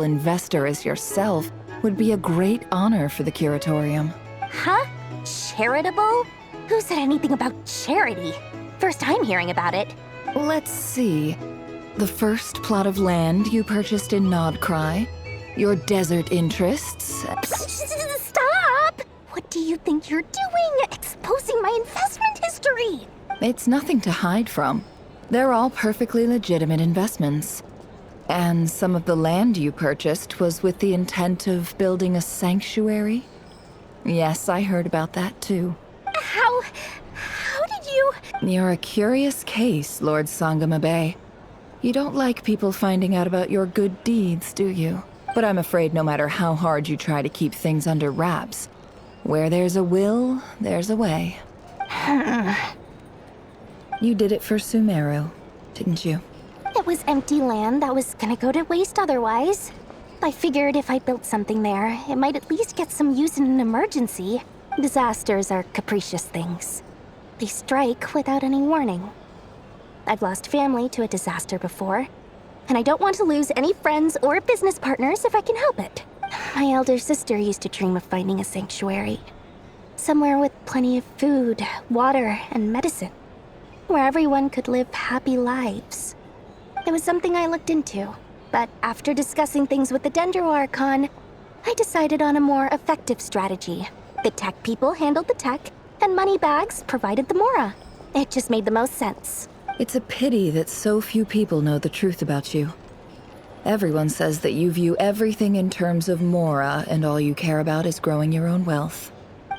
investor as yourself would be a great honor for the curatorium. Huh? Charitable? Who said anything about charity? First time hearing about it. Let's see. The first plot of land you purchased in Nodcry, your desert interests. Stop! What do you think you're doing? Exposing my investment history! It's nothing to hide from. They're all perfectly legitimate investments. And some of the land you purchased was with the intent of building a sanctuary? Yes, I heard about that too. How did you... You're a curious case, Lord Sangamabe. You don't like people finding out about your good deeds, do you? But I'm afraid no matter how hard you try to keep things under wraps, where there's a will, there's a way. You did it for Sumeru, didn't you? It was empty land that was gonna go to waste otherwise. I figured if I built something there, it might at least get some use in an emergency. Disasters are capricious things. They strike without any warning. I've lost family to a disaster before, and I don't want to lose any friends or business partners if I can help it. My elder sister used to dream of finding a sanctuary. Somewhere with plenty of food, water, and medicine. Where everyone could live happy lives. It was something I looked into, but after discussing things with the Dendro Archon, I decided on a more effective strategy. The tech people handled the tech, and Moneybags provided the Mora. It just made the most sense. It's a pity that so few people know the truth about you. Everyone says that you view everything in terms of Mora, and all you care about is growing your own wealth.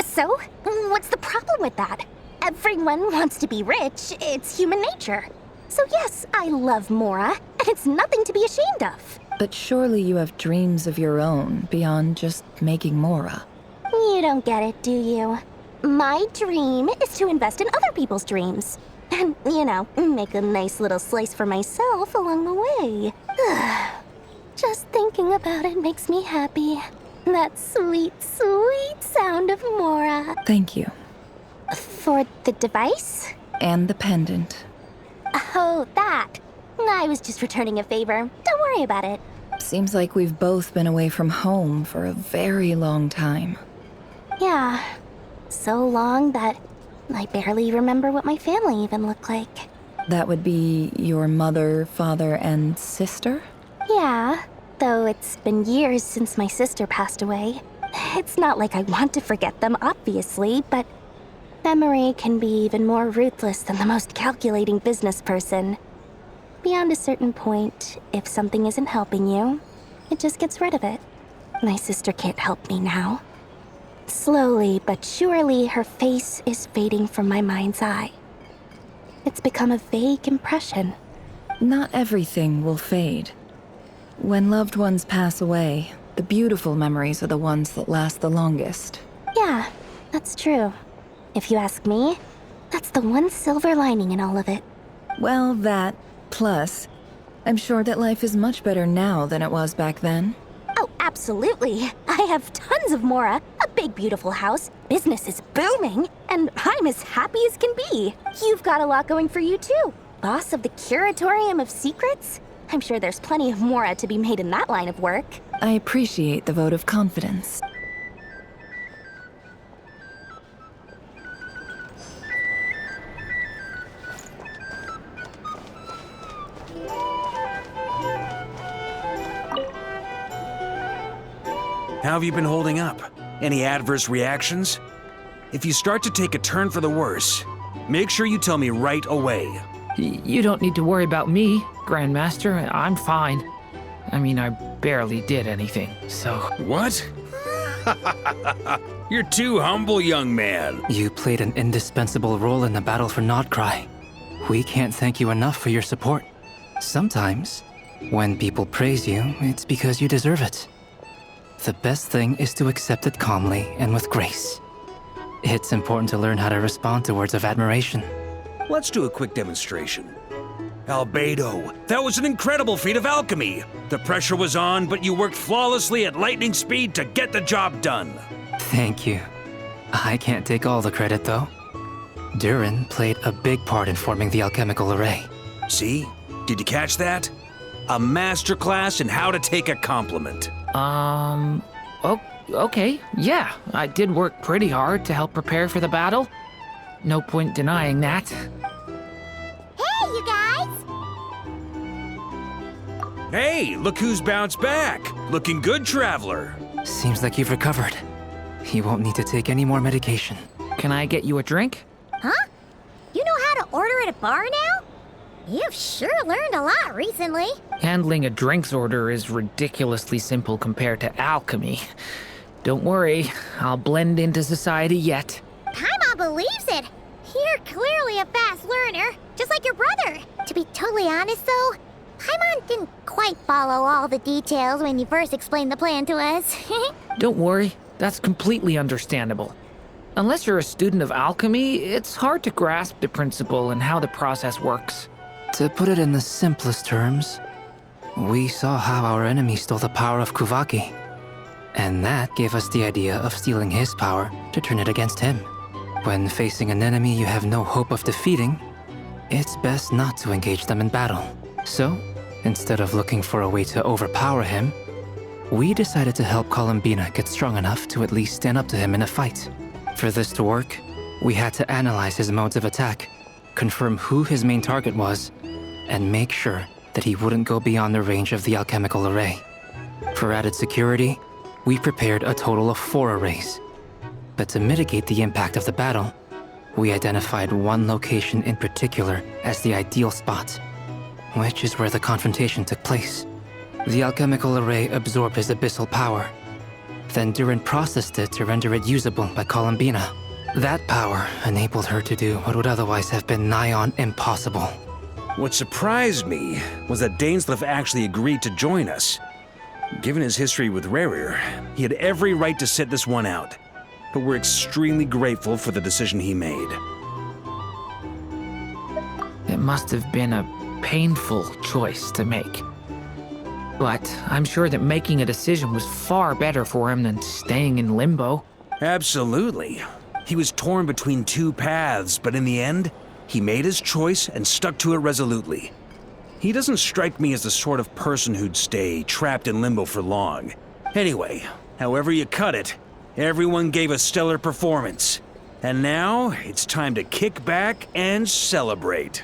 So, what's the problem with that? Everyone wants to be rich, it's human nature. So yes, I love Mora, and it's nothing to be ashamed of. But surely you have dreams of your own beyond just making Mora. You don't get it, do you? My dream is to invest in other people's dreams. And, make a nice little slice for myself along the way. Just thinking about it makes me happy. That sweet, sweet sound of Mora. Thank you. For the device? And the pendant. Oh, that. I was just returning a favor. Don't worry about it. Seems like we've both been away from home for a very long time. Yeah. So long that I barely remember what my family even looked like. That would be your mother, father, and sister? Yeah, though it's been years since my sister passed away. It's not like I want to forget them, obviously, but memory can be even more ruthless than the most calculating business person. Beyond a certain point, if something isn't helping you, it just gets rid of it. My sister can't help me now. Slowly but surely, her face is fading from my mind's eye. It's become a vague impression. Not everything will fade. When loved ones pass away, the beautiful memories are the ones that last the longest. Yeah, that's true. If you ask me, that's the one silver lining in all of it. Well, that, plus, I'm sure that life is much better now than it was back then. Oh, absolutely. I have tons of Mora, a big beautiful house, business is booming, and I'm as happy as can be. You've got a lot going for you too. Boss of the Curatorium of Secrets? I'm sure there's plenty of Mora to be made in that line of work. I appreciate the vote of confidence. How have you been holding up? Any adverse reactions? If you start to take a turn for the worse, make sure you tell me right away. You don't need to worry about me, Grandmaster. I'm fine. I mean, I barely did anything, so... What? You're too humble, young man. You played an indispensable role in the battle for Nodcry. We can't thank you enough for your support. Sometimes, when people praise you, it's because you deserve it. The best thing is to accept it calmly and with grace. It's important to learn how to respond to words of admiration. Let's do a quick demonstration. Albedo, that was an incredible feat of alchemy. The pressure was on, but you worked flawlessly at lightning speed to get the job done. Thank you. I can't take all the credit, though. Durin played a big part in forming the alchemical array. See? Did you catch that? A masterclass in how to take a compliment. Okay, yeah, I did work pretty hard to help prepare for the battle. No point denying that. Hey, you guys! Hey, look who's bounced back. Looking good, traveler. Seems like you've recovered. You won't need to take any more medication. Can I get you a drink? Huh? You know how to order at a bar now? You've sure learned a lot recently. Handling a drinks order is ridiculously simple compared to alchemy. Don't worry, I'll blend into society yet. Paimon believes it. You're clearly a fast learner, just like your brother. To be totally honest, though, Paimon didn't quite follow all the details when you first explained the plan to us. Don't worry, that's completely understandable. Unless you're a student of alchemy, it's hard to grasp the principle and how the process works. To put it in the simplest terms, we saw how our enemy stole the power of Kuvaki. And that gave us the idea of stealing his power to turn it against him. When facing an enemy you have no hope of defeating, it's best not to engage them in battle. So, instead of looking for a way to overpower him, we decided to help Columbina get strong enough to at least stand up to him in a fight. For this to work, we had to analyze his modes of attack, confirm who his main target was, and make sure that he wouldn't go beyond the range of the alchemical array. For added security, we prepared a total of 4 arrays. But to mitigate the impact of the battle, we identified one location in particular as the ideal spot, which is where the confrontation took place. The alchemical array absorbed his abyssal power. Then Durin processed it to render it usable by Columbina. That power enabled her to do what would otherwise have been nigh on impossible. What surprised me was that Dainsleif actually agreed to join us. Given his history with Rerir, he had every right to sit this one out. But we're extremely grateful for the decision he made. It must have been a painful choice to make. But I'm sure that making a decision was far better for him than staying in limbo. Absolutely. He was torn between 2 paths, but in the end, he made his choice and stuck to it resolutely. He doesn't strike me as the sort of person who'd stay trapped in limbo for long. Anyway, however you cut it, everyone gave a stellar performance. And now, it's time to kick back and celebrate.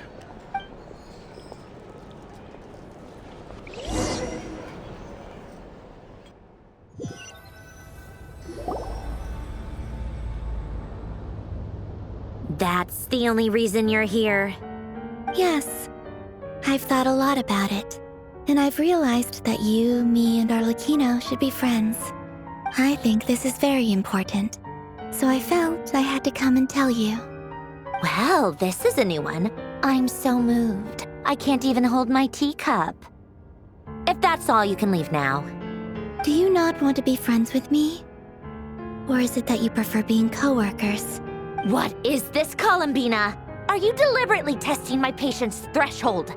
That's the only reason you're here. Yes. I've thought a lot about it. And I've realized that you, me, and Arlecchino should be friends. I think this is very important. So I felt I had to come and tell you. Well, this is a new one. I'm so moved. I can't even hold my teacup. If that's all, you can leave now. Do you not want to be friends with me? Or is it that you prefer being co-workers? What is this, Columbina? Are you deliberately testing my patience threshold?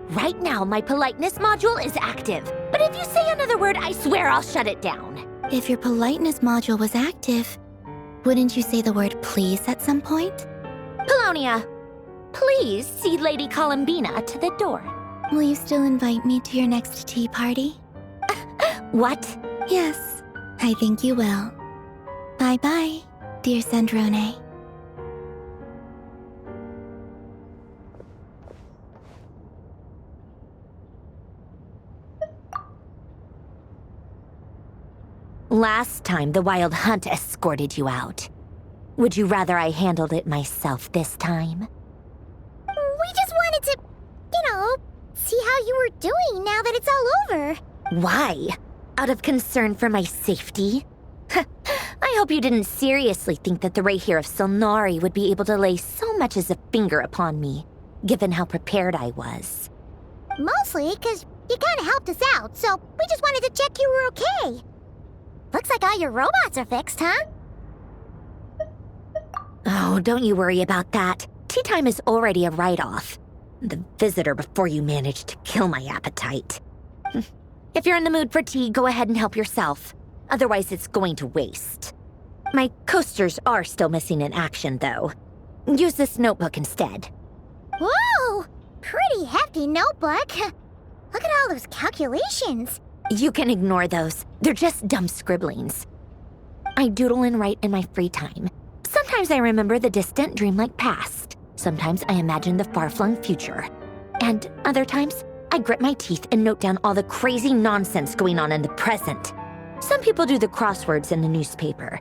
Right now, my politeness module is active. But if you say another word, I swear I'll shut it down. If your politeness module was active, wouldn't you say the word please at some point? Polonia, please see Lady Columbina to the door. Will you still invite me to your next tea party? What? Yes, I think you will. Bye-bye, dear Sandrone. Last time, the Wild Hunt escorted you out. Would you rather I handled it myself this time? We just wanted to, see how you were doing now that it's all over. Why? Out of concern for my safety? I hope you didn't seriously think that the Rayhir of Silnari would be able to lay so much as a finger upon me, given how prepared I was. Mostly because you kind of helped us out, so we just wanted to check you were okay. Looks like all your robots are fixed, huh? Oh, don't you worry about that. Tea time is already a write-off. The visitor before you managed to kill my appetite. If you're in the mood for tea, go ahead and help yourself. Otherwise, it's going to waste. My coasters are still missing in action, though. Use this notebook instead. Whoa! Pretty hefty notebook. Look at all those calculations. You can ignore those. They're just dumb scribblings. I doodle and write in my free time. Sometimes I remember the distant, dreamlike past. Sometimes I imagine the far-flung future. And other times, I grit my teeth and note down all the crazy nonsense going on in the present. Some people do the crosswords in the newspaper.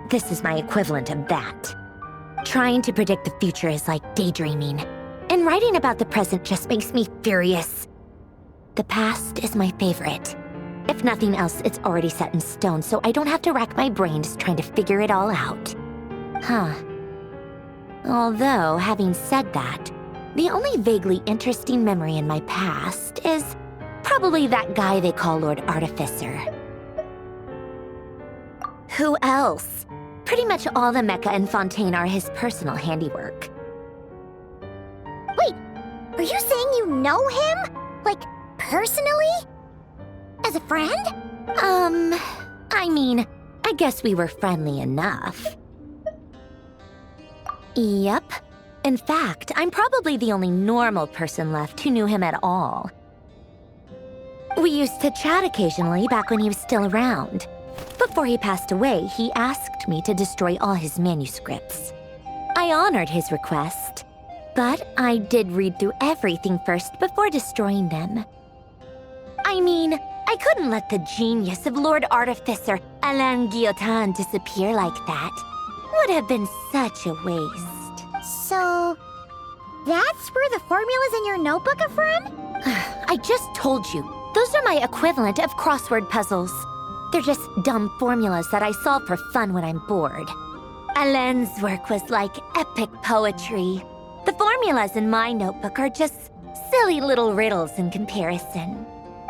This is my equivalent of that. Trying to predict the future is like daydreaming. And writing about the present just makes me furious. The past is my favorite. If nothing else, it's already set in stone, so I don't have to rack my brains trying to figure it all out. Huh. Although, having said that, the only vaguely interesting memory in my past is probably that guy they call Lord Artificer. Who else? Pretty much all the mecha in Fontaine are his personal handiwork. Wait, are you saying you know him? Like, personally? As a friend? I mean, I guess we were friendly enough. Yep. In fact, I'm probably the only normal person left who knew him at all. We used to chat occasionally back when he was still around. Before he passed away, he asked me to destroy all his manuscripts. I honored his request, but I did read through everything first before destroying them. I mean, I couldn't let the genius of Lord Artificer Alain Guillotin disappear like that. Would have been such a waste. So, that's where the formulas in your notebook are from? I just told you, those are my equivalent of crossword puzzles. They're just dumb formulas that I solve for fun when I'm bored. Alain's work was like epic poetry. The formulas in my notebook are just silly little riddles in comparison.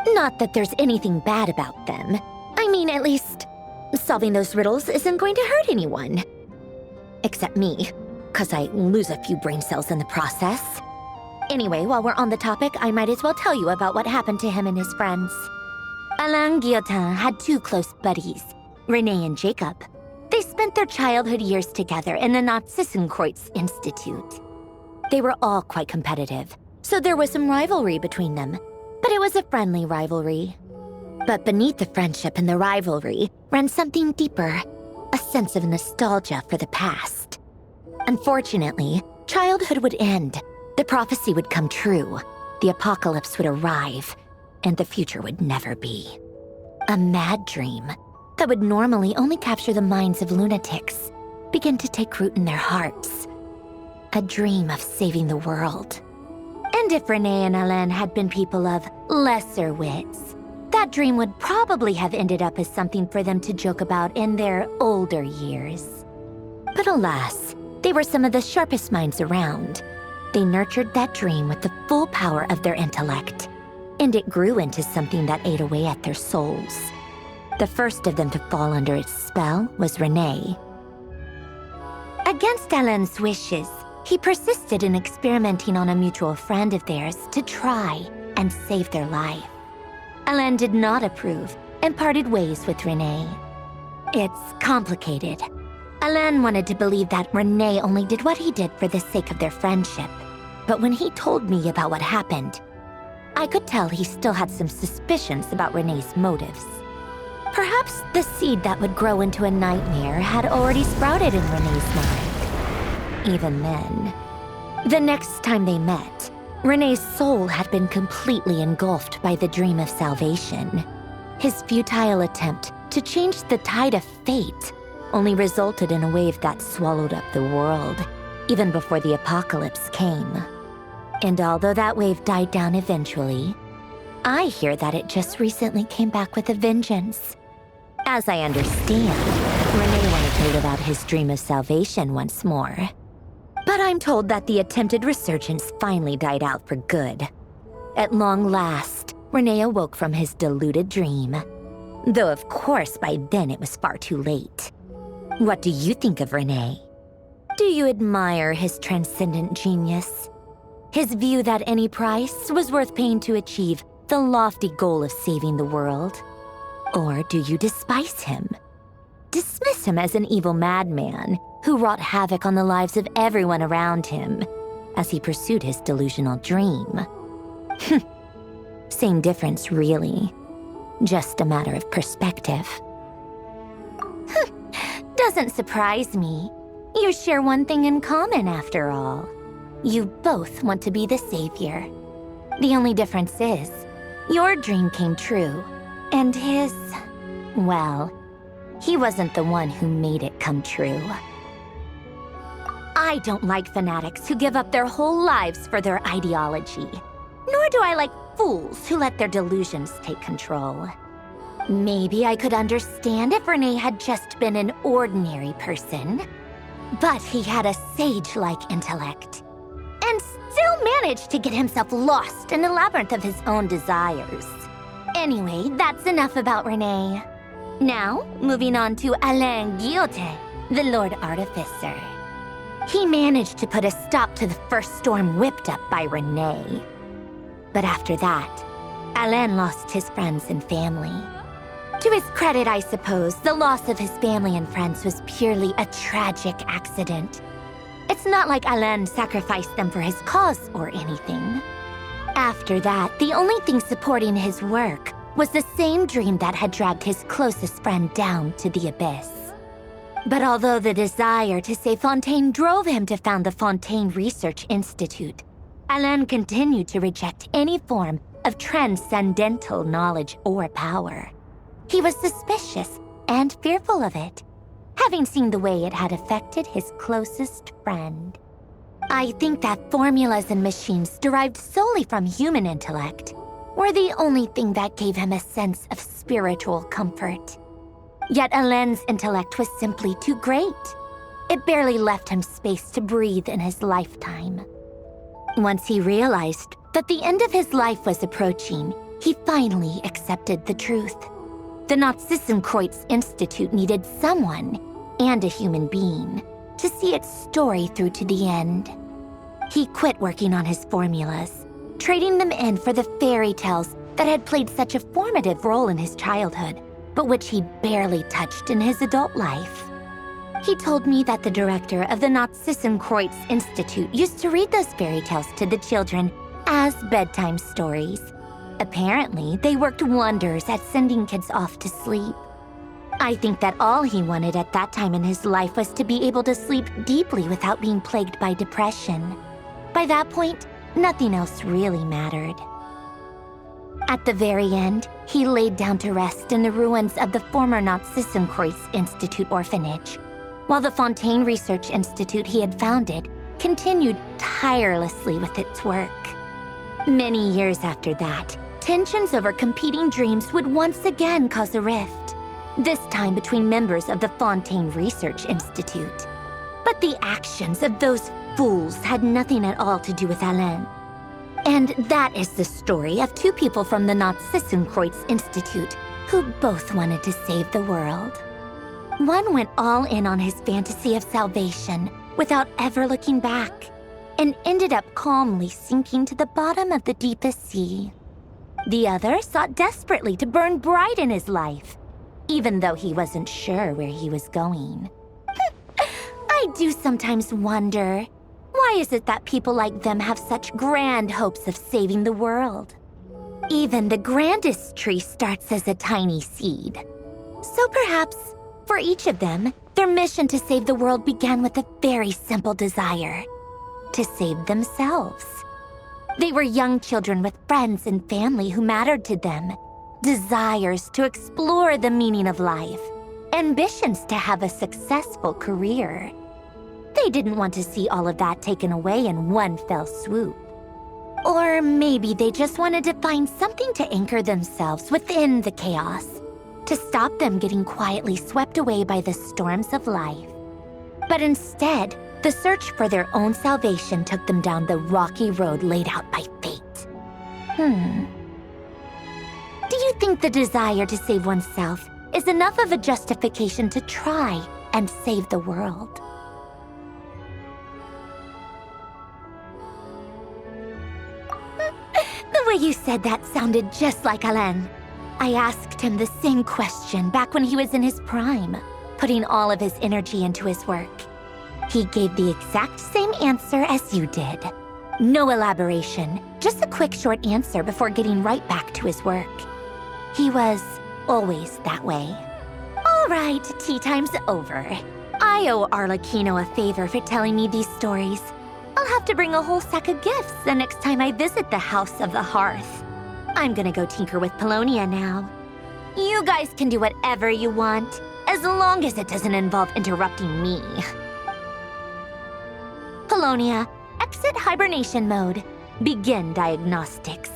Not that there's anything bad about them. I mean, at least, solving those riddles isn't going to hurt anyone. Except me, 'cause I lose a few brain cells in the process. Anyway, while we're on the topic, I might as well tell you about what happened to him and his friends. Alain Guillotin had two close buddies, Renee and Jacob. They spent their childhood years together in the Narzissenkreuz Institute. They were all quite competitive, so there was some rivalry between them, but it was a friendly rivalry. But beneath the friendship and the rivalry ran something deeper, a sense of nostalgia for the past. Unfortunately, childhood would end, the prophecy would come true, the apocalypse would arrive, and the future would never be. A mad dream that would normally only capture the minds of lunatics began to take root in their hearts. A dream of saving the world. And if Renee and Alain had been people of lesser wits, that dream would probably have ended up as something for them to joke about in their older years. But alas, they were some of the sharpest minds around. They nurtured that dream with the full power of their intellect, and it grew into something that ate away at their souls. The first of them to fall under its spell was Renee. Against Alain's wishes, he persisted in experimenting on a mutual friend of theirs to try and save their life. Alain did not approve and parted ways with Renee. It's complicated. Alain wanted to believe that Renee only did what he did for the sake of their friendship. But when he told me about what happened, I could tell he still had some suspicions about Renee's motives. Perhaps the seed that would grow into a nightmare had already sprouted in Renee's mind. Even then, the next time they met, Renee's soul had been completely engulfed by the dream of salvation. His futile attempt to change the tide of fate only resulted in a wave that swallowed up the world, even before the apocalypse came. And although that wave died down eventually, I hear that it just recently came back with a vengeance. As I understand, Renee wanted to live out his dream of salvation once more. But I'm told that the attempted resurgence finally died out for good. At long last, Renee awoke from his deluded dream. Though of course by then it was far too late. What do you think of Renee? Do you admire his transcendent genius? His view that any price was worth paying to achieve the lofty goal of saving the world? Or do you despise him? Dismiss him as an evil madman who wrought havoc on the lives of everyone around him as he pursued his delusional dream? Say same difference, really. Just a matter of perspective. Doesn't surprise me. You share one thing in common, after all. You both want to be the savior. The only difference is, your dream came true, and his... well, he wasn't the one who made it come true. I don't like fanatics who give up their whole lives for their ideology. Nor do I like fools who let their delusions take control. Maybe I could understand if Renee had just been an ordinary person. But he had a sage-like intellect. And still managed to get himself lost in the labyrinth of his own desires. Anyway, that's enough about Renee. Now, moving on to Alain Guillotin, the Lord Artificer. He managed to put a stop to the first storm whipped up by Renee. But after that, Alain lost his friends and family. To his credit, I suppose, the loss of his family and friends was purely a tragic accident. It's not like Alain sacrificed them for his cause or anything. After that, the only thing supporting his work was the same dream that had dragged his closest friend down to the abyss. But although the desire to save Fontaine drove him to found the Fontaine Research Institute, Alain continued to reject any form of transcendental knowledge or power. He was suspicious and fearful of it, having seen the way it had affected his closest friend. I think that formulas and machines derived solely from human intellect were the only thing that gave him a sense of spiritual comfort. Yet Alain's intellect was simply too great. It barely left him space to breathe in his lifetime. Once he realized that the end of his life was approaching, he finally accepted the truth. The Nazissenkreuz Institute needed someone, and a human being, to see its story through to the end. He quit working on his formulas, trading them in for the fairy tales that had played such a formative role in his childhood, but which he barely touched in his adult life. He told me that the director of the Nazissenkreuz Institute used to read those fairy tales to the children as bedtime stories. Apparently, they worked wonders at sending kids off to sleep. I think that all he wanted at that time in his life was to be able to sleep deeply without being plagued by depression. By that point, nothing else really mattered. At the very end, he laid down to rest in the ruins of the former Nazissenkreuz Institute orphanage, while the Fontaine Research Institute he had founded continued tirelessly with its work. Many years after that, tensions over competing dreams would once again cause a rift, this time between members of the Fontaine Research Institute. But the actions of those fools had nothing at all to do with Alain. And that is the story of two people from the Nazissenkreuz Institute who both wanted to save the world. One went all in on his fantasy of salvation without ever looking back, and ended up calmly sinking to the bottom of the deepest sea. The other sought desperately to burn bright in his life, even though he wasn't sure where he was going. I do sometimes wonder, why is it that people like them have such grand hopes of saving the world? Even the grandest tree starts as a tiny seed. So perhaps, for each of them, their mission to save the world began with a very simple desire: to save themselves. They were young children with friends and family who mattered to them, desires to explore the meaning of life, ambitions to have a successful career. They didn't want to see all of that taken away in one fell swoop. Or maybe they just wanted to find something to anchor themselves within the chaos, to stop them getting quietly swept away by the storms of life. But instead, the search for their own salvation took them down the rocky road laid out by fate. Do you think the desire to save oneself is enough of a justification to try and save the world? The way you said that sounded just like Alain. I asked him the same question back when he was in his prime, putting all of his energy into his work. He gave the exact same answer as you did. No elaboration, just a quick short answer before getting right back to his work. He was always that way. All right, tea time's over. I owe Arlecchino a favor for telling me these stories. I'll have to bring a whole sack of gifts the next time I visit the House of the Hearth. I'm gonna go tinker with Polonia now. You guys can do whatever you want, as long as it doesn't involve interrupting me. Polonia, exit hibernation mode. Begin diagnostics.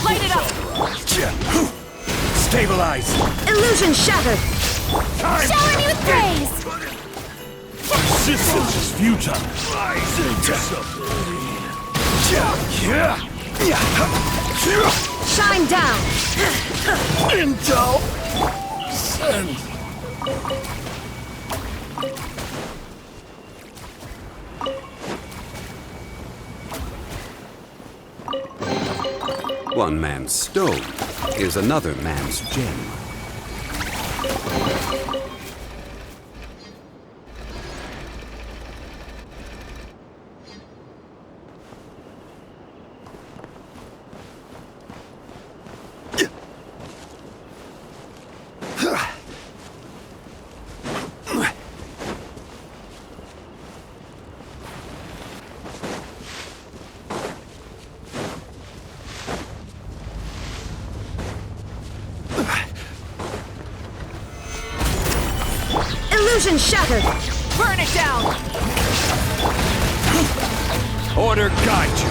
Light it up! Stabilize! Illusion shattered! Shower me with praise! Resistance is futile! Shine down! Intel! Send! One man's stone is another man's gem. Illusion shattered! Burn it down! Order guide you!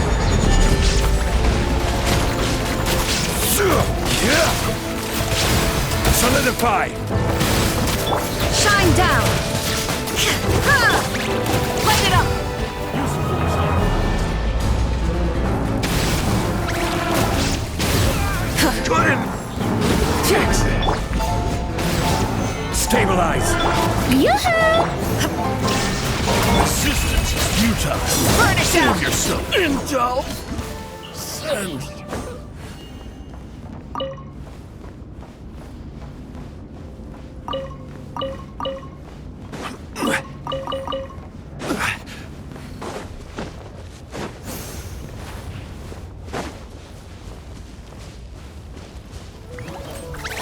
Solidify! Shine down! Light it up! Couldn't! Stabilize! Yoo-hoo! Resistance is futile! Burn it down! Save yourself! Intel! Send!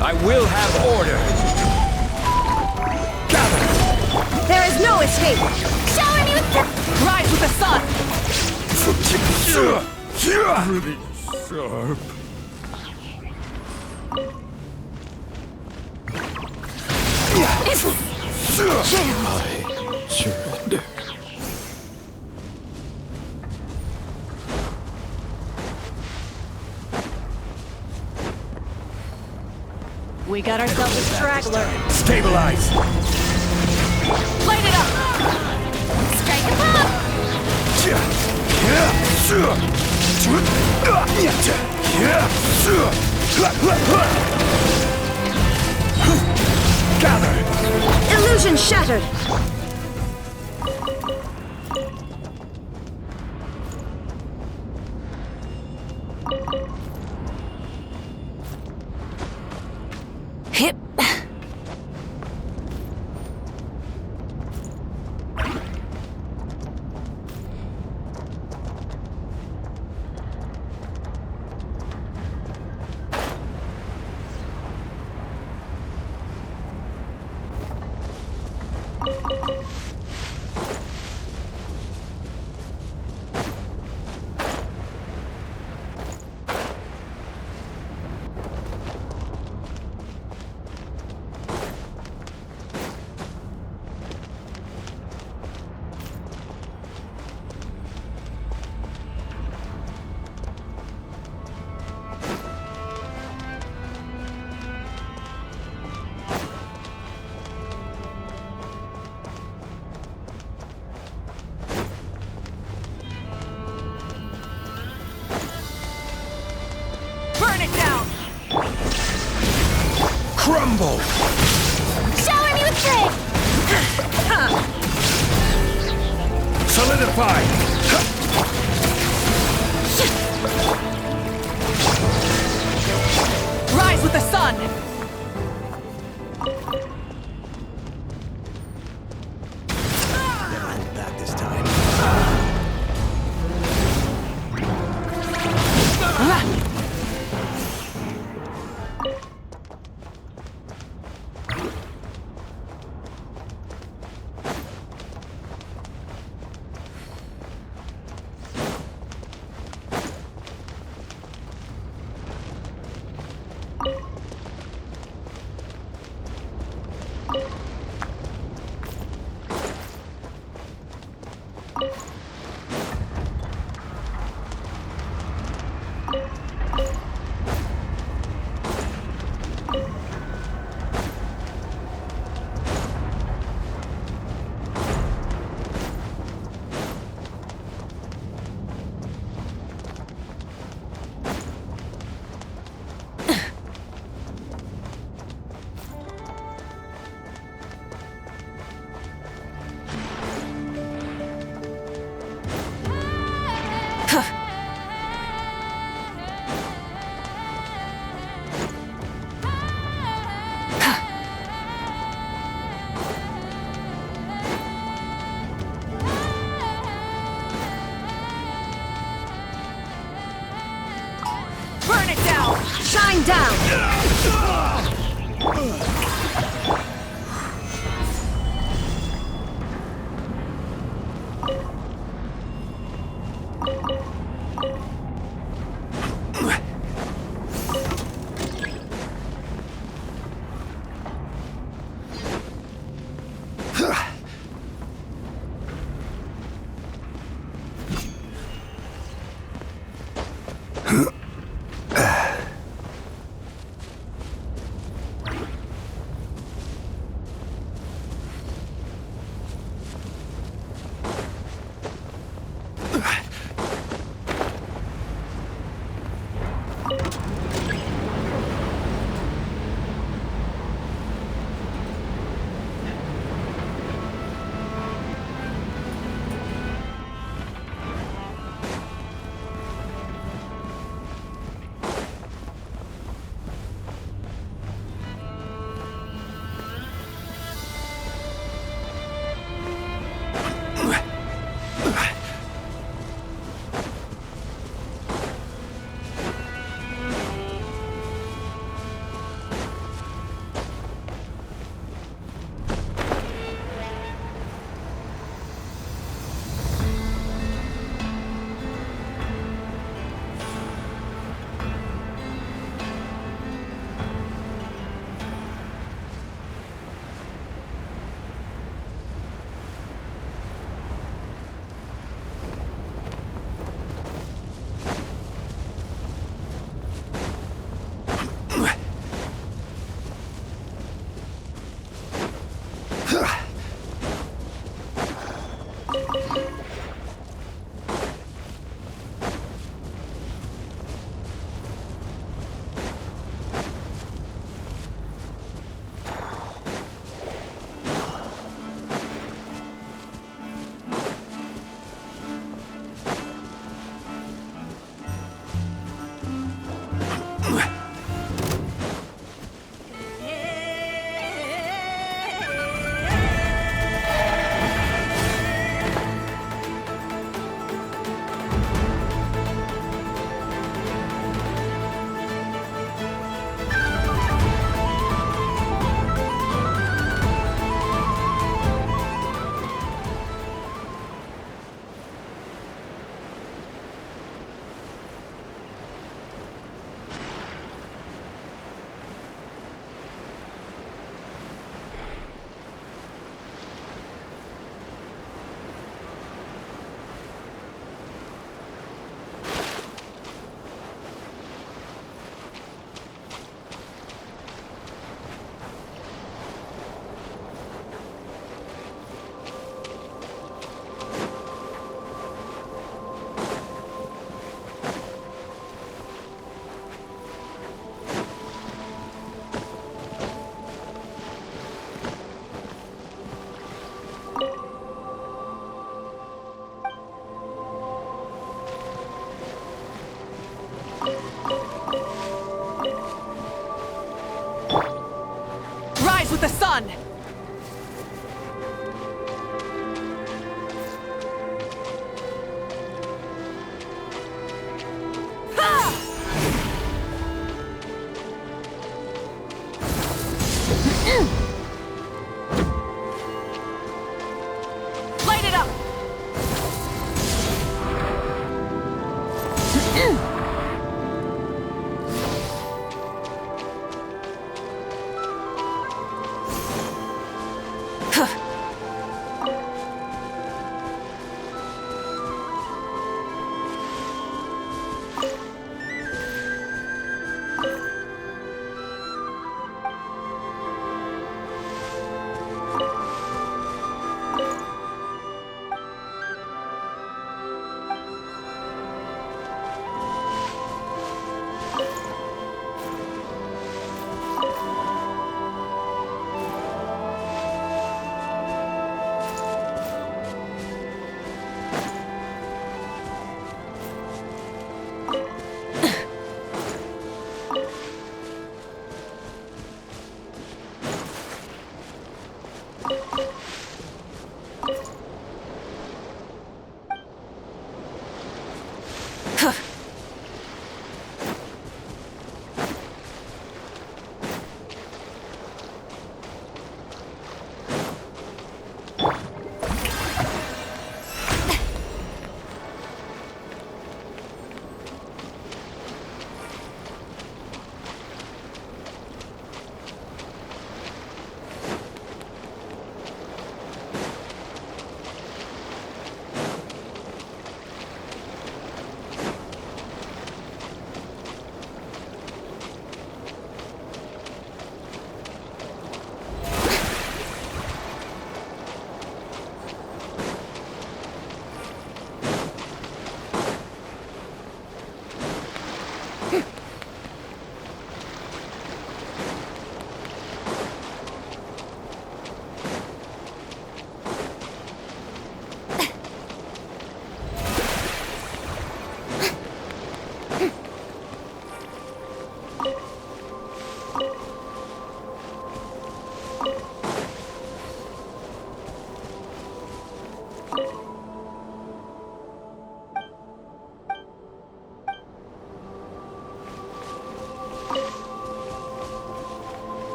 I will have order! Gather! There is no escape! Shower me with Rise with the sun! Pretty sharp. Surrender. We got ourselves a straggler. Stabilize! Light it up! strike a pop! Gather! Illusion shattered! Hip. Crumble! Shower me with praise! Solidify! Rise with the sun! Better hold back this time. Burn it down! Shine down! rise with the sun! Light it up!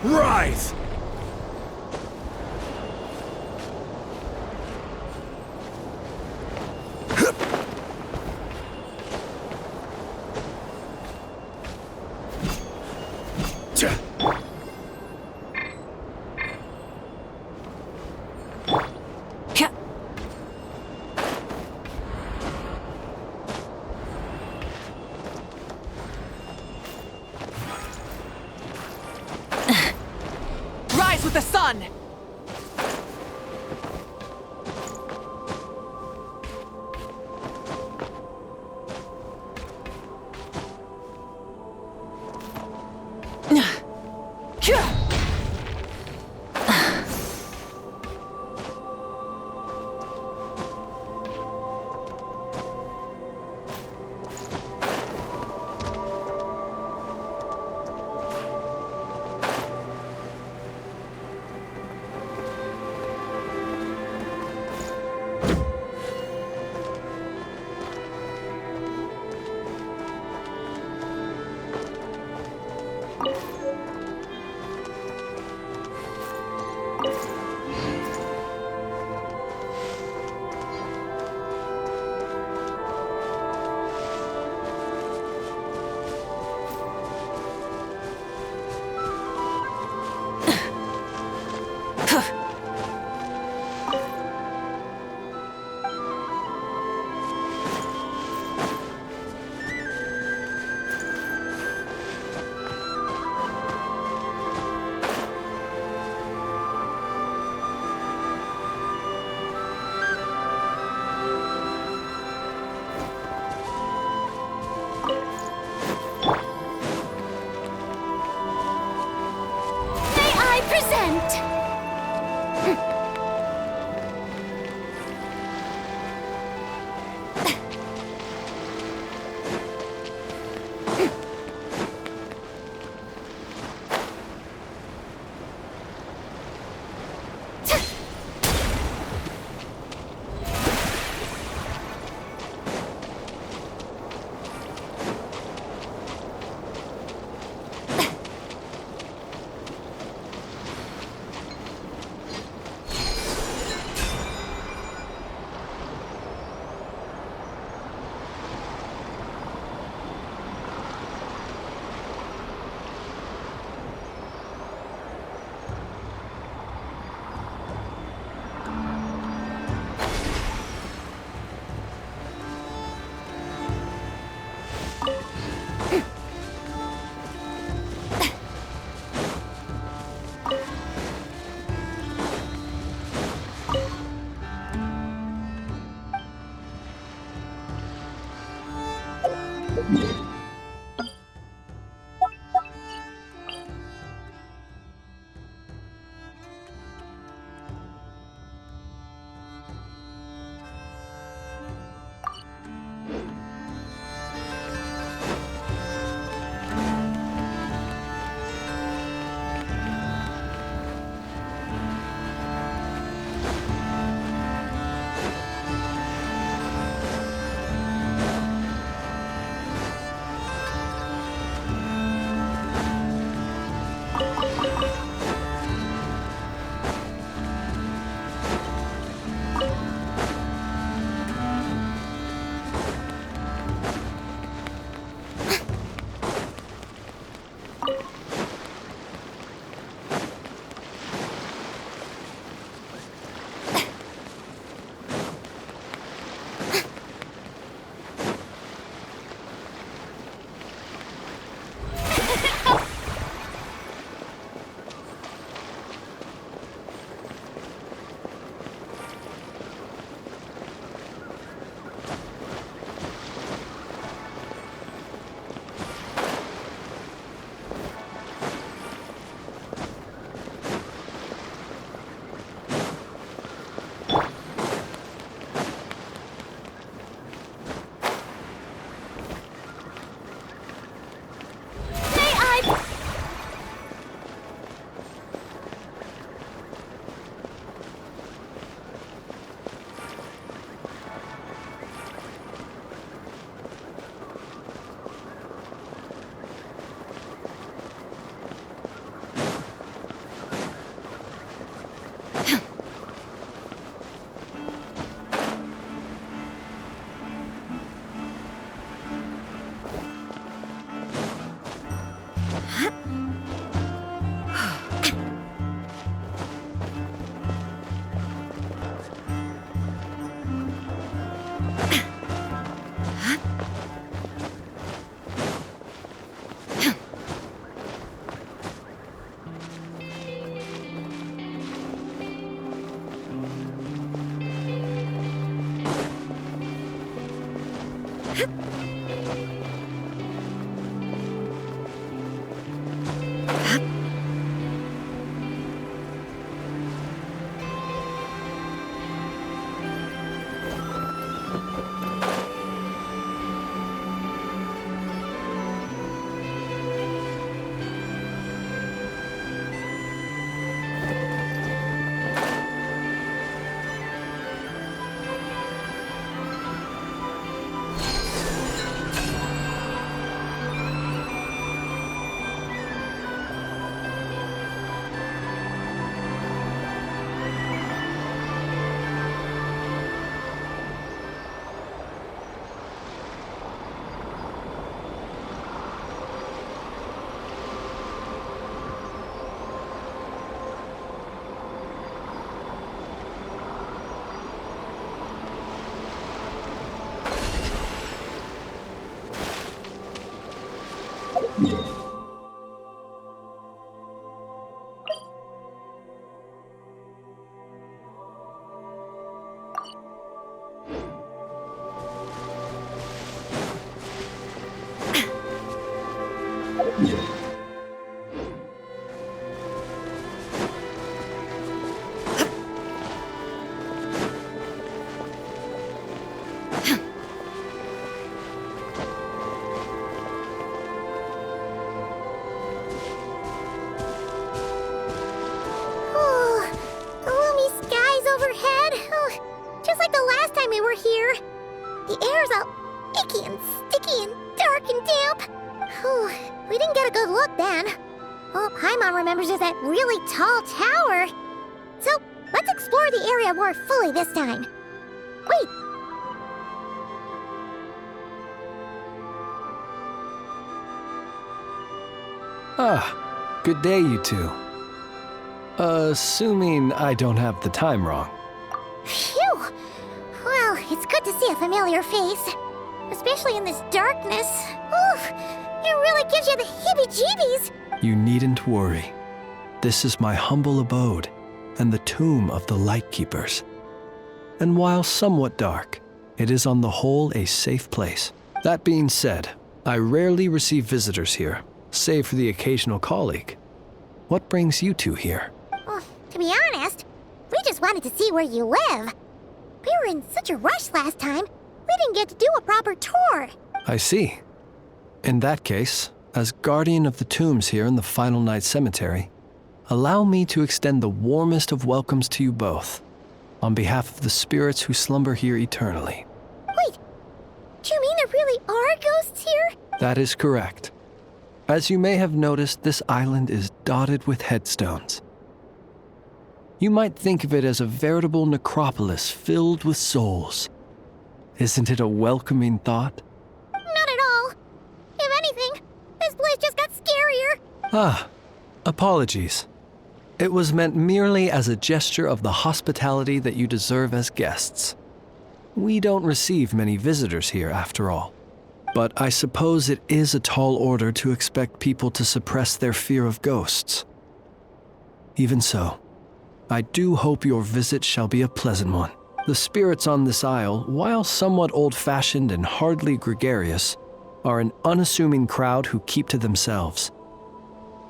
Rise! rise with the sun! we were here. The air's all icky and sticky and dark and damp. Whew, we didn't get a good look then. All Paimon remembers is that really tall tower. So, let's explore the area more fully this time. Wait! Ah, good day, you two. Assuming I don't have the time wrong. Phew! Well, it's good to see a familiar face. Especially in this darkness. Oof! It really gives you the heebie-jeebies! You needn't worry. This is my humble abode, and the tomb of the Lightkeepers. And while somewhat dark, it is on the whole a safe place. That being said, I rarely receive visitors here, save for the occasional colleague. What brings you two here? Well, to be honest, we just wanted to see where you live. We were in such a rush last time, we didn't get to do a proper tour. I see. In that case, as guardian of the tombs here in the Final Night Cemetery, allow me to extend the warmest of welcomes to you both, on behalf of the spirits who slumber here eternally. Wait, do you mean there really are ghosts here? That is correct. As you may have noticed, this island is dotted with headstones. You might think of it as a veritable necropolis filled with souls. Isn't it a welcoming thought? Not at all. If anything, this place just got scarier. Ah, apologies. It was meant merely as a gesture of the hospitality that you deserve as guests. We don't receive many visitors here, after all. But I suppose it is a tall order to expect people to suppress their fear of ghosts. Even so, I do hope your visit shall be a pleasant one. The spirits on this isle, while somewhat old-fashioned and hardly gregarious, are an unassuming crowd who keep to themselves.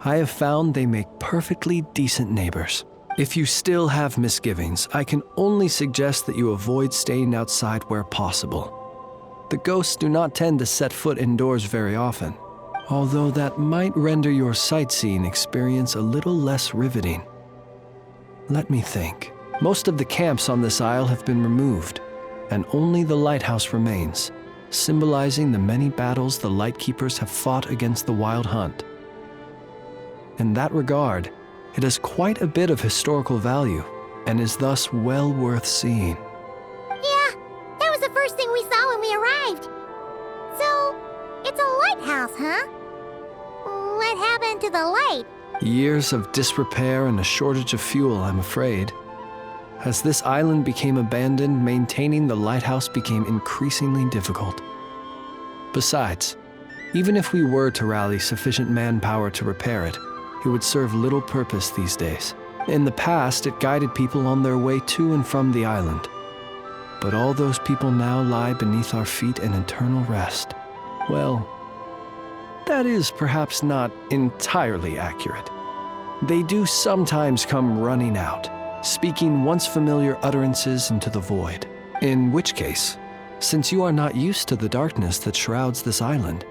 I have found they make perfectly decent neighbors. If you still have misgivings, I can only suggest that you avoid staying outside where possible. The ghosts do not tend to set foot indoors very often, although that might render your sightseeing experience a little less riveting. Let me think. Most of the camps on this isle have been removed, and only the lighthouse remains, symbolizing the many battles the Lightkeepers have fought against the Wild Hunt. In that regard, it has quite a bit of historical value, and is thus well worth seeing. Yeah, that was the first thing we saw when we arrived. So, it's a lighthouse, huh? What happened to the light? Years of disrepair and a shortage of fuel, I'm afraid. As this island became abandoned, maintaining the lighthouse became increasingly difficult. Besides, even if we were to rally sufficient manpower to repair it, it would serve little purpose these days. In the past, it guided people on their way to and from the island. But all those people now lie beneath our feet in eternal rest. Well, that is perhaps not entirely accurate. They do sometimes come running out, speaking once familiar utterances into the void. In which case, since you are not used to the darkness that shrouds this island,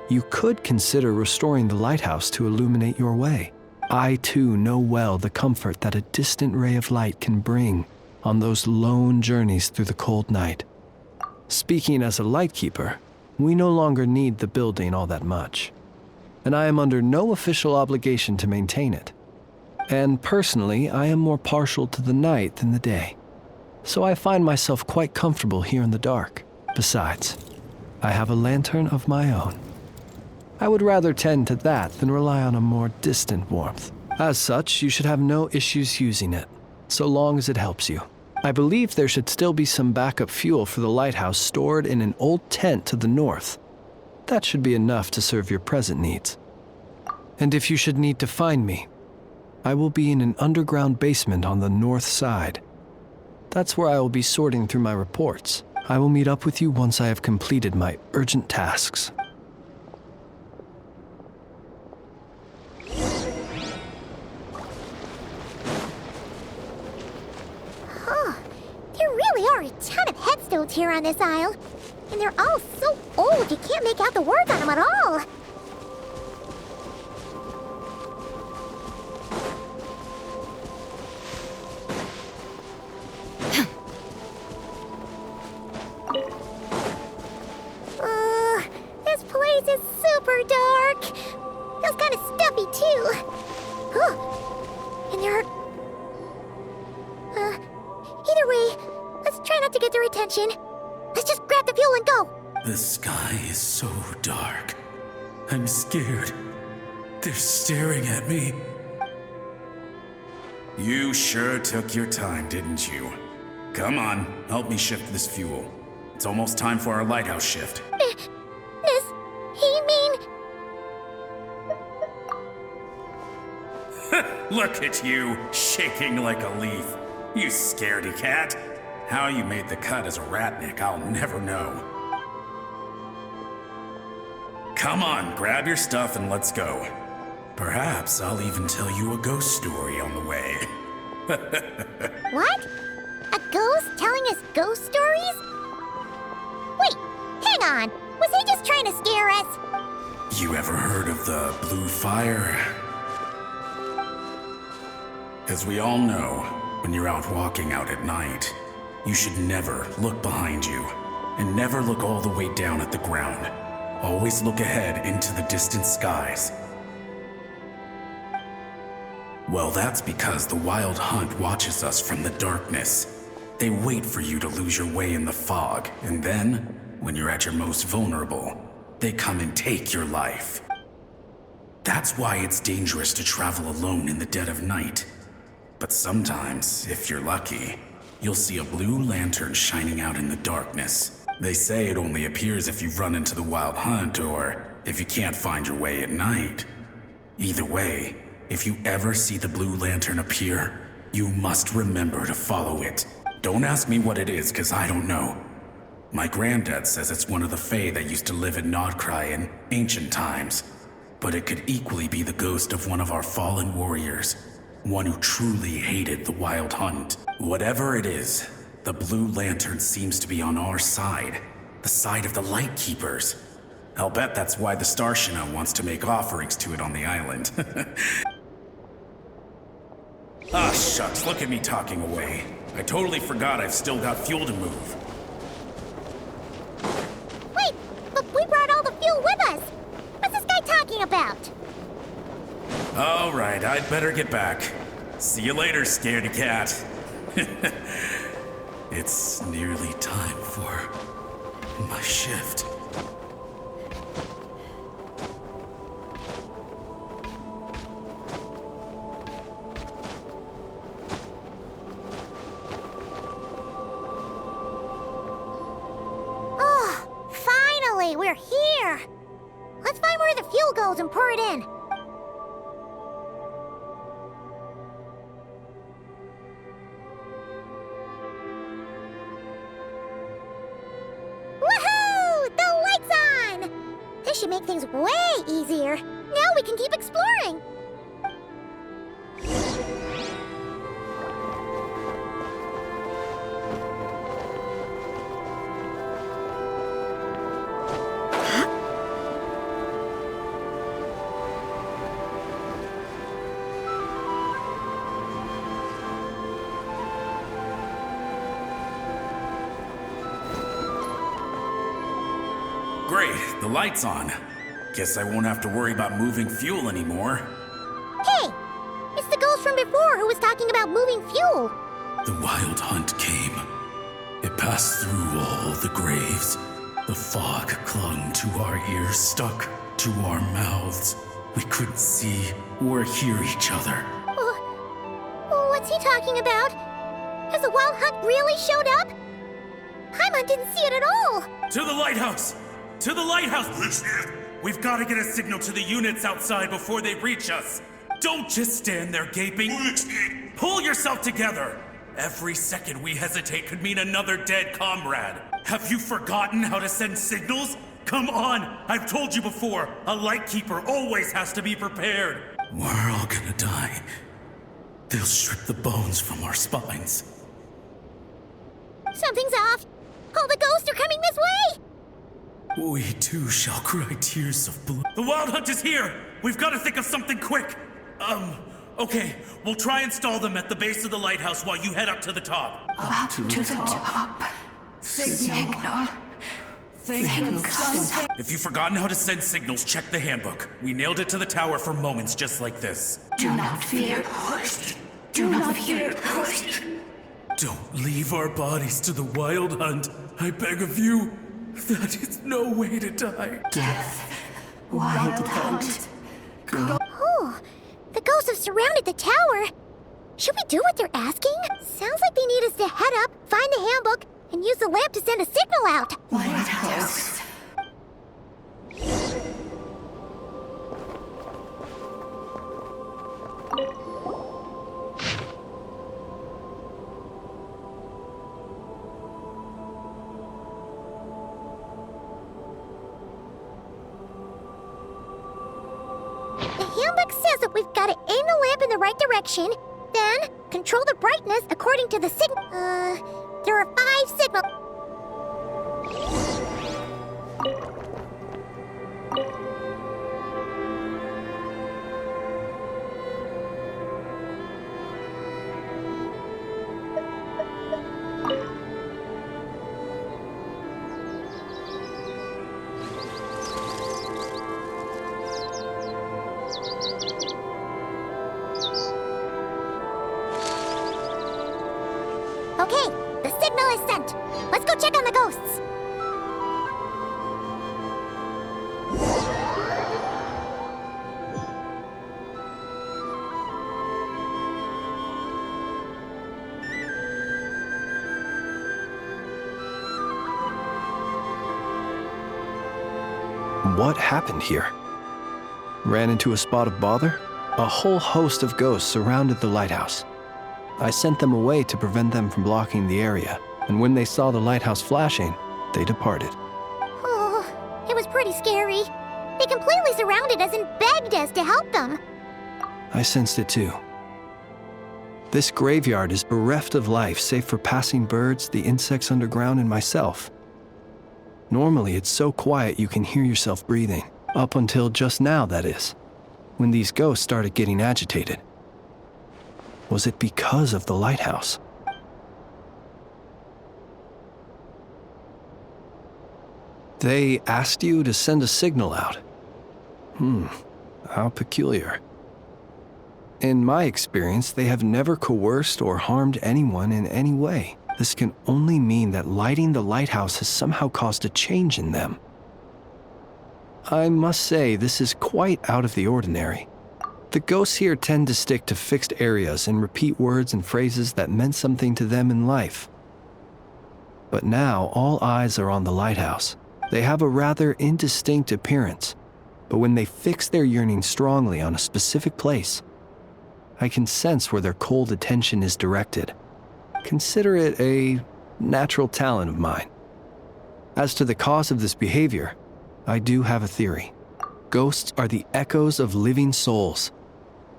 you could consider restoring the lighthouse to illuminate your way. I too know well the comfort that a distant ray of light can bring on those lone journeys through the cold night. Speaking as a lightkeeper, we no longer need the building all that much, and I am under no official obligation to maintain it. And personally, I am more partial to the night than the day, so I find myself quite comfortable here in the dark. Besides, I have a lantern of my own. I would rather tend to that than rely on a more distant warmth. As such, you should have no issues using it, so long as it helps you. I believe there should still be some backup fuel for the lighthouse stored in an old tent to the north. That should be enough to serve your present needs. And if you should need to find me, I will be in an underground basement on the north side. That's where I will be sorting through my reports. I will meet up with you once I have completed my urgent tasks. There really are a ton of headstones here on this isle. And they're all so old you can't make out the words on them at all. This place is super dark. Feels kind of stuffy too. And there are... either way, let's try not to get their attention. Let's just grab the fuel and go. The sky is so dark. I'm scared. They're staring at me. You sure took your time, didn't you? Come on, help me shift this fuel. It's almost time for our lighthouse shift. Does he mean... Look at you, shaking like a leaf. You scaredy cat. How you made the cut as a ratnik, I'll never know. Come on, grab your stuff and let's go. Perhaps I'll even tell you a ghost story on the way. What? A ghost telling us ghost stories? Wait, hang on. Was he just trying to scare us? You ever heard of the blue fire? As we all know, when you're out walking out at night, you should never look behind you, and never look all the way down at the ground. Always look ahead into the distant skies. Well, that's because the Wild Hunt watches us from the darkness. They wait for you to lose your way in the fog, and then, when you're at your most vulnerable, they come and take your life. That's why it's dangerous to travel alone in the dead of night. But sometimes, if you're lucky, you'll see a blue lantern shining out in the darkness. They say it only appears if you've run into the Wild Hunt or if you can't find your way at night. Either way, if you ever see the blue lantern appear, you must remember to follow it. Don't ask me what it is, cause I don't know. My granddad says it's one of the Fae that used to live in Nodcry in ancient times, but it could equally be the ghost of one of our fallen warriors, one who truly hated the Wild Hunt. Whatever it is, the blue lantern seems to be on our side, the side of the Lightkeepers. I'll bet that's why the Starshina wants to make offerings to it on the island. Ah, shucks, look at me talking away. I totally forgot I've still got fuel to move. Wait, but we brought all the fuel with us. What's this guy talking about? All right, I'd better get back. See you later, scaredy cat. It's nearly time for my shift. Oh, finally, we're here. Let's find where the fuel goes and pour it in. should make things way easier. Now we can keep exploring. Great, the light's on. Guess I won't have to worry about moving fuel anymore. Hey! It's the ghost from before who was talking about moving fuel. The wild hunt came. It passed through all the graves. The fog clung to our ears, stuck to our mouths. We couldn't see or hear each other. What's he talking about? Has the wild hunt really showed up? Paimon didn't see it at all. To the lighthouse! To the lighthouse! We've got to get a signal to the units outside before they reach us. Don't just stand there gaping. Pull yourself together. Every second we hesitate could mean another dead comrade. Have you forgotten how to send signals? Come on! I've told you before, a lightkeeper always has to be prepared. We're all gonna die. They'll strip the bones from our spines. Something's off. All the ghosts are coming this way. We too shall cry tears of blood. The wild hunt is here! We've got to think of something quick! Okay, we'll try and stall them at the base of the lighthouse while you head up to the top. Up to the top. Signal. If you've forgotten how to send signals, check the handbook. We nailed it to the tower for moments just like this. Do not fear. Do not fear. Don't leave our bodies to the wild hunt. I beg of you. That is no way to die. Death. Wild hunt. Oh, the ghosts have surrounded the tower. Should we do what they're asking? Sounds like they need us to head up, find the handbook, and use the lamp to send a signal out. Lighthouse. The handbook says that we've got to aim the lamp in the right direction, then control the brightness according to the signal. There are 5 signals. Okay, the signal is sent. Let's go check on the ghosts. What happened here? Ran into a spot of bother? A whole host of ghosts surrounded the lighthouse. I sent them away to prevent them from blocking the area, and when they saw the lighthouse flashing, they departed. Oh, it was pretty scary. They completely surrounded us and begged us to help them. I sensed it too. This graveyard is bereft of life save for passing birds, the insects underground, and myself. Normally, it's so quiet you can hear yourself breathing. Up until just now, that is, when these ghosts started getting agitated. Was it because of the lighthouse? They asked you to send a signal out. How peculiar. In my experience, they have never coerced or harmed anyone in any way. This can only mean that lighting the lighthouse has somehow caused a change in them. I must say, this is quite out of the ordinary. The ghosts here tend to stick to fixed areas and repeat words and phrases that meant something to them in life. But now, all eyes are on the lighthouse. They have a rather indistinct appearance, but when they fix their yearning strongly on a specific place, I can sense where their cold attention is directed. Consider it a natural talent of mine. As to the cause of this behavior, I do have a theory. Ghosts are the echoes of living souls,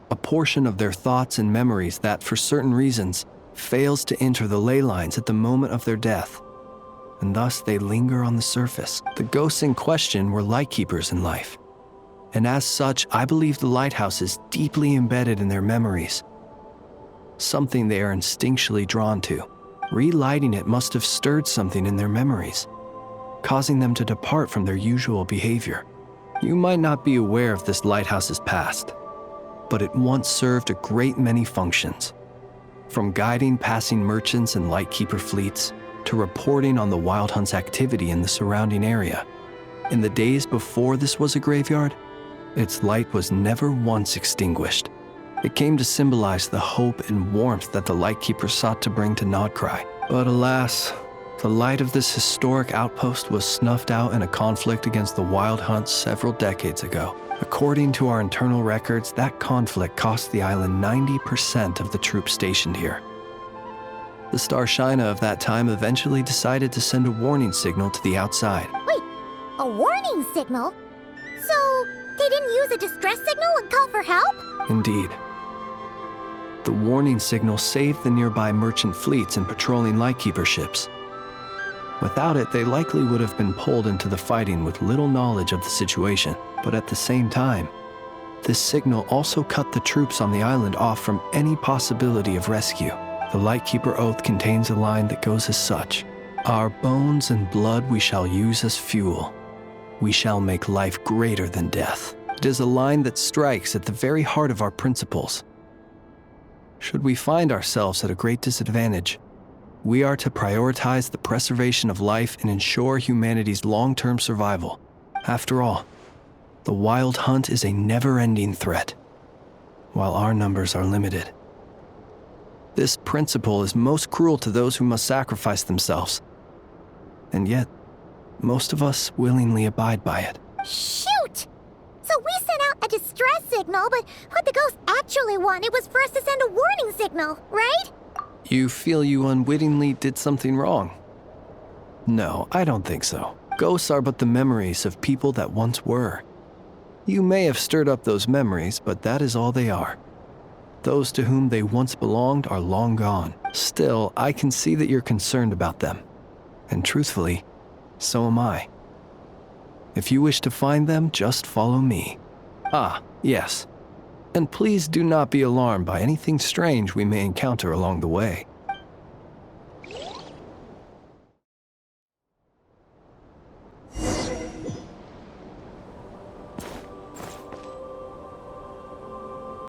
a portion of their thoughts and memories that, for certain reasons, fails to enter the ley lines at the moment of their death, and thus they linger on the surface. The ghosts in question were lightkeepers in life, and as such, I believe the lighthouse is deeply embedded in their memories, something they are instinctually drawn to. Relighting it must have stirred something in their memories, causing them to depart from their usual behavior. You might not be aware of this lighthouse's past, but it once served a great many functions, from guiding passing merchants and lightkeeper fleets to reporting on the Wild Hunt's activity in the surrounding area. In the days before this was a graveyard, its light was never once extinguished. It came to symbolize the hope and warmth that the lightkeeper sought to bring to Nodcry. But alas, the light of this historic outpost was snuffed out in a conflict against the Wild Hunt several decades ago. According to our internal records, that conflict cost the island 90% of the troops stationed here. The Starshina of that time eventually decided to send a warning signal to the outside. Wait, a warning signal? So, they didn't use a distress signal and call for help? Indeed. The warning signal saved the nearby merchant fleets and patrolling lightkeeper ships. Without it, they likely would have been pulled into the fighting with little knowledge of the situation. But at the same time, this signal also cut the troops on the island off from any possibility of rescue. The Lightkeeper Oath contains a line that goes as such: "Our bones and blood we shall use as fuel. We shall make life greater than death." It is a line that strikes at the very heart of our principles. Should we find ourselves at a great disadvantage, we are to prioritize the preservation of life and ensure humanity's long-term survival. After all, the Wild Hunt is a never-ending threat, while our numbers are limited. This principle is most cruel to those who must sacrifice themselves, and yet, most of us willingly abide by it. Shoot! So we sent out a distress signal, but what the ghost actually wanted was for us to send a warning signal, right? You feel you unwittingly did something wrong? No, I don't think so. Ghosts are but the memories of people that once were. You may have stirred up those memories, but that is all they are. Those to whom they once belonged are long gone. Still, I can see that you're concerned about them. And truthfully, so am I. If you wish to find them, just follow me. Ah, yes. And please do not be alarmed by anything strange we may encounter along the way.